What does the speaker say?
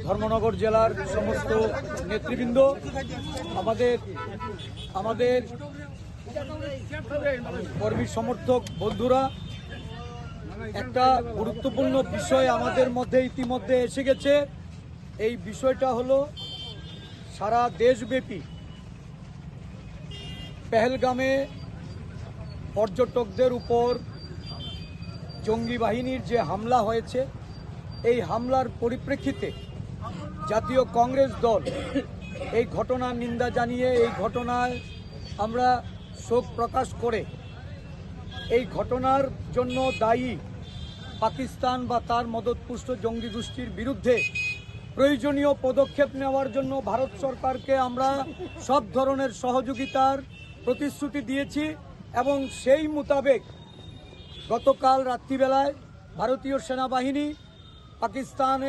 ধর্মনগর জেলার সমস্ত নেতৃবৃন্দ, আমাদের কর্মী সমর্থক বন্ধুরা, একটা গুরুত্বপূর্ণ বিষয় আমাদের মধ্যে ইতিমধ্যে এসে গেছে। এই বিষয়টা হলো সারা দেশব্যাপী পেহেলগামে পর্যটকদের উপর জঙ্গি বাহিনীর যে হামলা হয়েছে, এই হামলার পরিপ্রেক্ষিতে জাতীয় কংগ্রেস দল এই ঘটনার নিন্দা জানিয়ে এই ঘটনায় আমরা শোক প্রকাশ করে এই ঘটনার জন্য দায়ী পাকিস্তান বা তার মদতপুষ্ট জঙ্গি গোষ্ঠীর বিরুদ্ধে প্রয়োজনীয় পদক্ষেপ নেওয়ার জন্য ভারত সরকারকে আমরা সব ধরনের সহযোগিতার প্রতিশ্রুতি দিয়েছি এবং সেই মোতাবেক গতকাল রাত্রিবেলায় ভারতীয় সেনাবাহিনী পাকিস্তানে